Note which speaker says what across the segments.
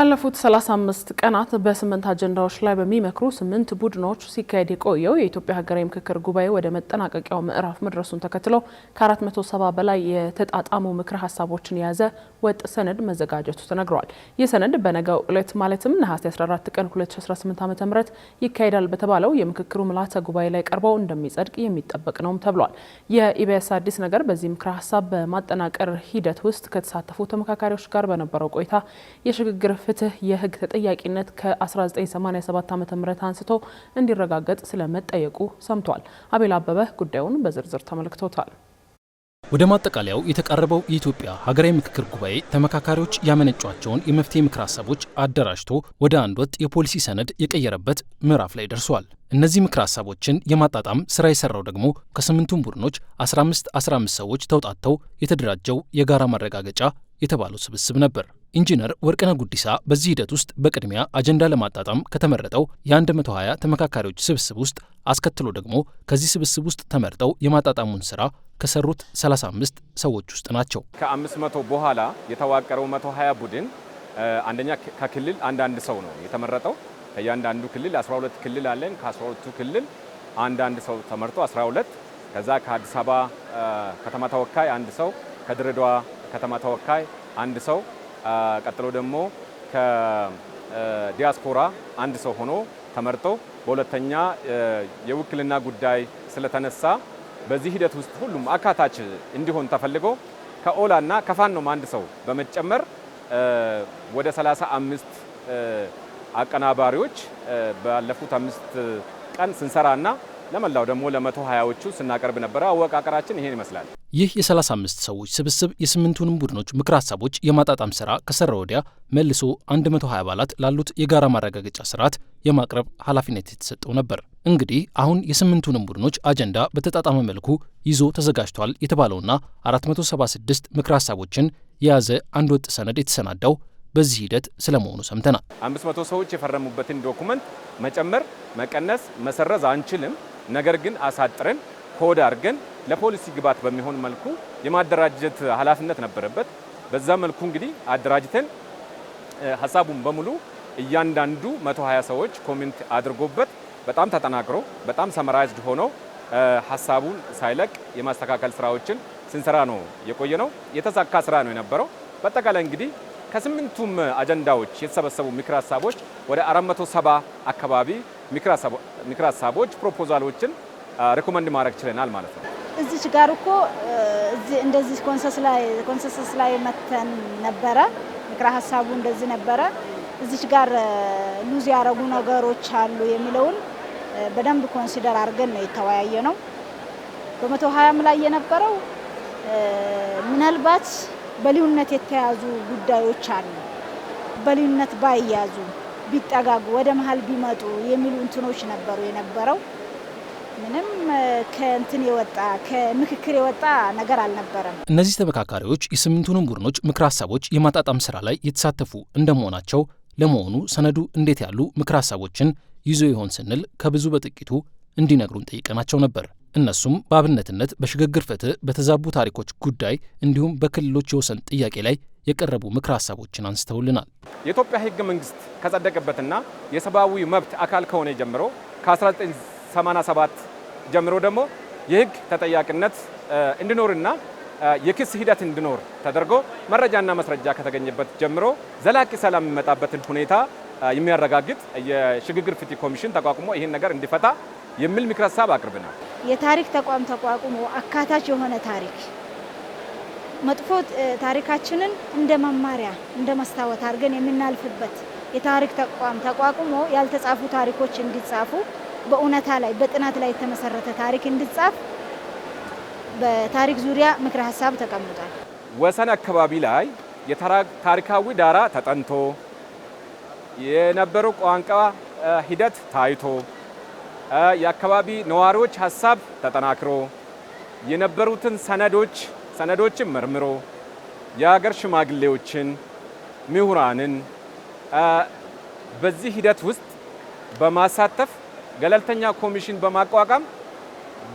Speaker 1: ላለፉት 35 ቀናት በ8 አጀንዳዎች ላይ በሚመክሩ 8 ቡድኖች ሲካሄድ የቆየው የኢትዮጵያ ሀገራዊ ምክክር ጉባኤ ወደ መጠናቀቂያው ምዕራፍ መድረሱን ተከትሎ ከ470 በላይ የተጣጣሙ ምክረ ሀሳቦችን የያዘ ወጥ ሰነድ መዘጋጀቱ ተነግሯል። ይህ ሰነድ በነገው ዕለት ማለትም ነሐሴ 14 ቀን 2018 ዓ.ም ይካሄዳል በተባለው የምክክሩ ምልዓተ ጉባኤ ላይ ቀርበው እንደሚጸድቅ የሚጠበቅ ነውም ተብሏል። የኢቢኤስ አዲስ ነገር በዚህ ምክረ ሀሳብ በማጠናቀር ሂደት ውስጥ ከተሳተፉ ተመካካሪዎች ጋር በነበረው ቆይታ የሽግግር ፍትህ የህግ ተጠያቂነት ከ1987 ዓ.ም አንስቶ እንዲረጋገጥ ስለመጠየቁ ሰምቷል። አቤል አበበ ጉዳዩን በዝርዝር ተመልክቶታል።
Speaker 2: ወደ ማጠቃለያው የተቃረበው የኢትዮጵያ ሀገራዊ ምክክር ጉባኤ ተመካካሪዎች ያመነጯቸውን የመፍትሄ ምክር ሀሳቦች አደራጅቶ ወደ አንድ ወጥ የፖሊሲ ሰነድ የቀየረበት ምዕራፍ ላይ ደርሷል። እነዚህ ምክር ሀሳቦችን የማጣጣም ስራ የሰራው ደግሞ ከስምንቱም ቡድኖች 15 ሰዎች ተውጣጥተው የተደራጀው የጋራ ማረጋገጫ የተባለው ስብስብ ነበር። ኢንጂነር ወርቅነህ ጉዲሳ በዚህ ሂደት ውስጥ በቅድሚያ አጀንዳ ለማጣጣም ከተመረጠው የ120 ተመካካሪዎች ስብስብ ውስጥ አስከትሎ ደግሞ ከዚህ ስብስብ ውስጥ ተመርጠው የማጣጣሙን ስራ ከሰሩት 35 ሰዎች ውስጥ ናቸው።
Speaker 3: ከ500 በኋላ የተዋቀረው 120 ቡድን አንደኛ ከክልል አንዳንድ ሰው ነው የተመረጠው። ከእያንዳንዱ ክልል 12 ክልል አለን። ከ12ቱ ክልል አንዳንድ ሰው ተመርጦ 12፣ ከዛ ከአዲስ አበባ ከተማ ተወካይ አንድ ሰው፣ ከድሬዳዋ ከተማ ተወካይ አንድ ሰው፣ ቀጥሎ ደግሞ ከዲያስፖራ አንድ ሰው ሆኖ ተመርጦ በሁለተኛ የውክልና ጉዳይ ስለተነሳ በዚህ ሂደት ውስጥ ሁሉም አካታች እንዲሆን ተፈልጎ ከኦላና ከፋኖም አንድ ሰው በመጨመር ወደ 35 አቀናባሪዎች ባለፉት 5 ቀን ስንሰራና ለመላው ደግሞ ለ120ዎቹ ስናቀርብ ነበር። አወቃቀራችን ይሄን ይመስላል።
Speaker 2: ይህ የ35 ሰዎች ስብስብ የስምንቱንም ቡድኖች ምክር ሀሳቦች የማጣጣም ስራ ከሰራ ወዲያ መልሶ 120 አባላት ላሉት የጋራ ማረጋገጫ ስርዓት የማቅረብ ኃላፊነት የተሰጠው ነበር። እንግዲህ አሁን የስምንቱንም ቡድኖች አጀንዳ በተጣጣመ መልኩ ይዞ ተዘጋጅቷል የተባለውና 476 ምክር ሀሳቦችን የያዘ አንድ ወጥ ሰነድ የተሰናዳው በዚህ ሂደት ስለመሆኑ ሰምተናል።
Speaker 3: 500 ሰዎች የፈረሙበትን ዶኩመንት መጨመር፣ መቀነስ፣ መሰረዝ አንችልም። ነገር ግን አሳጥረን ኮድ አድርገን ለፖሊሲ ግብዓት በሚሆን መልኩ የማደራጀት ኃላፊነት ነበረበት። በዛ መልኩ እንግዲህ አደራጅተን ሀሳቡን በሙሉ እያንዳንዱ 120 ሰዎች ኮሜንት አድርጎበት በጣም ተጠናክሮ በጣም ሰመራይዝድ ሆኖ ሀሳቡን ሳይለቅ የማስተካከል ስራዎችን ስንሰራ ነው የቆየ ነው። የተሳካ ስራ ነው የነበረው። በአጠቃላይ እንግዲህ ከስምንቱም አጀንዳዎች የተሰበሰቡ ምክር ሀሳቦች ወደ 470 አካባቢ ምክር ሀሳቦች ፕሮፖዛሎችን ሪኮመንድ ማድረግ ችለናል ማለት ነው።
Speaker 4: እዚች ጋር እኮ እንደዚህ ኮንሰንሰስ ላይ መተን ነበረ። ምክር ሀሳቡ እንደዚህ ነበረ። እዚች ጋር ሉዝ ያደረጉ ነገሮች አሉ የሚለውን በደንብ ኮንሲደር አድርገን ነው የተወያየ ነው። በ120 ላይ የነበረው ምናልባት በልዩነት የተያዙ ጉዳዮች አሉ። በልዩነት ባይያዙ ቢጠጋጉ ወደ መሀል ቢመጡ የሚሉ እንትኖች ነበሩ የነበረው። ምንም ከእንትን የወጣ ከምክክር የወጣ ነገር አልነበረም።
Speaker 2: እነዚህ ተመካካሪዎች የስምንቱንም ቡድኖች ምክር ሀሳቦች የማጣጣም ስራ ላይ የተሳተፉ እንደመሆናቸው ለመሆኑ ሰነዱ እንዴት ያሉ ምክር ሀሳቦችን ይዞ ይሆን ስንል ከብዙ በጥቂቱ እንዲነግሩን ጠይቀናቸው ነበር። እነሱም በአብነትነት በሽግግር ፍትህ፣ በተዛቡ ታሪኮች ጉዳይ እንዲሁም በክልሎች የወሰን ጥያቄ ላይ የቀረቡ ምክር ሀሳቦችን አንስተውልናል።
Speaker 3: የኢትዮጵያ ህገ መንግስት ከጸደቀበትና የሰብአዊ መብት አካል ከሆነ ጀምሮ ከ1987 ጀምሮ ደግሞ የህግ ተጠያቂነት እንዲኖርና የክስ ሂደት እንዲኖር ተደርጎ መረጃና መስረጃ ከተገኘበት ጀምሮ ዘላቂ ሰላም የሚመጣበትን ሁኔታ የሚያረጋግጥ የሽግግር ፍትህ ኮሚሽን ተቋቁሞ ይህን ነገር እንዲፈታ የሚል ምክር ሀሳብ አቅርበናል።
Speaker 4: የታሪክ ተቋም ተቋቁሞ አካታች የሆነ ታሪክ መጥፎ ታሪካችንን እንደ መማሪያ እንደ መስታወት አድርገን የምናልፍበት የታሪክ ተቋም ተቋቁሞ ያልተጻፉ ታሪኮች እንዲጻፉ በእውነታ ላይ በጥናት ላይ የተመሰረተ ታሪክ እንዲጻፍ በታሪክ ዙሪያ ምክር ሀሳብ ተቀምጧል።
Speaker 3: ወሰን አካባቢ ላይ የታሪካዊ ዳራ ተጠንቶ የነበረው ቋንቋ ሂደት ታይቶ የአካባቢ ነዋሪዎች ሀሳብ ተጠናክሮ የነበሩትን ሰነዶችን መርምሮ የሀገር ሽማግሌዎችን፣ ምሁራንን በዚህ ሂደት ውስጥ በማሳተፍ ገለልተኛ ኮሚሽን በማቋቋም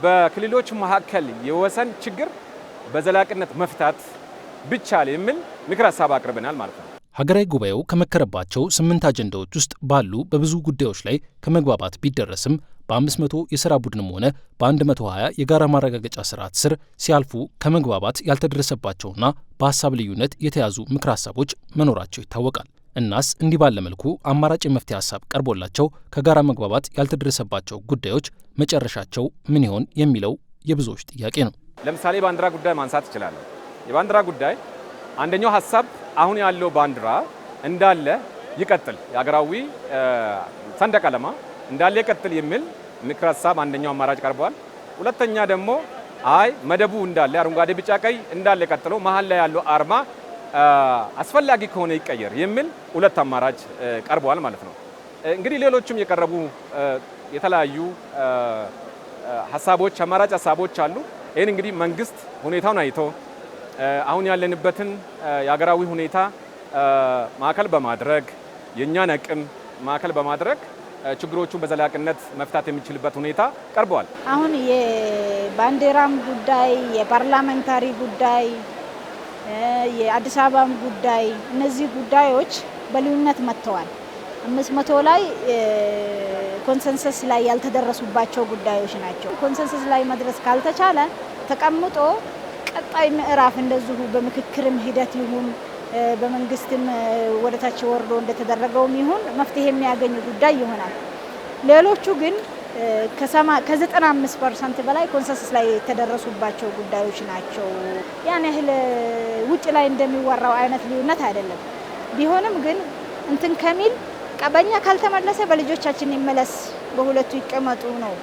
Speaker 3: በክልሎች መካከል የወሰን ችግር በዘላቂነት መፍታት ብቻል የሚል ምክር ሀሳብ አቅርበናል ማለት ነው።
Speaker 2: ሀገራዊ ጉባኤው ከመከረባቸው 8 አጀንዳዎች ውስጥ ባሉ በብዙ ጉዳዮች ላይ ከመግባባት ቢደረስም በ500 የሥራ ቡድንም ሆነ በ120 የጋራ ማረጋገጫ ስርዓት ስር ሲያልፉ ከመግባባት ያልተደረሰባቸውና በሀሳብ ልዩነት የተያዙ ምክር ሀሳቦች መኖራቸው ይታወቃል። እናስ እንዲህ ባለ መልኩ አማራጭ የመፍትሄ ሀሳብ ቀርቦላቸው ከጋራ መግባባት ያልተደረሰባቸው ጉዳዮች መጨረሻቸው ምን ይሆን የሚለው የብዙዎች ጥያቄ ነው።
Speaker 3: ለምሳሌ ባንዲራ ጉዳይ ማንሳት ይችላል። የባንዲራ ጉዳይ አንደኛው ሀሳብ አሁን ያለው ባንዲራ እንዳለ ይቀጥል፣ የሀገራዊ ሰንደቅ ዓላማ እንዳለ ይቀጥል የሚል ምክር ሀሳብ አንደኛው አማራጭ ቀርቧል። ሁለተኛ ደግሞ አይ መደቡ እንዳለ አረንጓዴ፣ ቢጫ፣ ቀይ እንዳለ ቀጥሎ መሀል ላይ ያለው አርማ አስፈላጊ ከሆነ ይቀየር የሚል ሁለት አማራጭ ቀርቧል ማለት ነው። እንግዲህ ሌሎችም የቀረቡ የተለያዩ ሀሳቦች አማራጭ ሀሳቦች አሉ። ይህን እንግዲህ መንግስት ሁኔታውን አይቶ አሁን ያለንበትን የሀገራዊ ሁኔታ ማዕከል በማድረግ የእኛን አቅም ማዕከል በማድረግ ችግሮቹን በዘላቂነት መፍታት የሚችልበት ሁኔታ ቀርበዋል።
Speaker 4: አሁን የባንዲራም ጉዳይ፣ የፓርላሜንታሪ ጉዳይ፣ የአዲስ አበባም ጉዳይ እነዚህ ጉዳዮች በልዩነት መጥተዋል። 500 ላይ ኮንሰንሰስ ላይ ያልተደረሱባቸው ጉዳዮች ናቸው። ኮንሰንሰስ ላይ መድረስ ካልተቻለ ተቀምጦ ቀጣይ ምዕራፍ እንደዚሁ በምክክርም ሂደት ይሁን በመንግስትም ወደታች ወርዶ እንደተደረገውም ይሁን መፍትሄ የሚያገኝ ጉዳይ ይሆናል። ሌሎቹ ግን ከ95% በላይ ኮንሰንሰስ ላይ የተደረሱባቸው ጉዳዮች ናቸው። ያን ያህል ውጭ ላይ እንደሚወራው አይነት ልዩነት አይደለም። ቢሆንም ግን እንትን ከሚል ቀበኛ ካልተመለሰ በልጆቻችን ይመለስ፣ በሁለቱ ይቀመጡ ነው።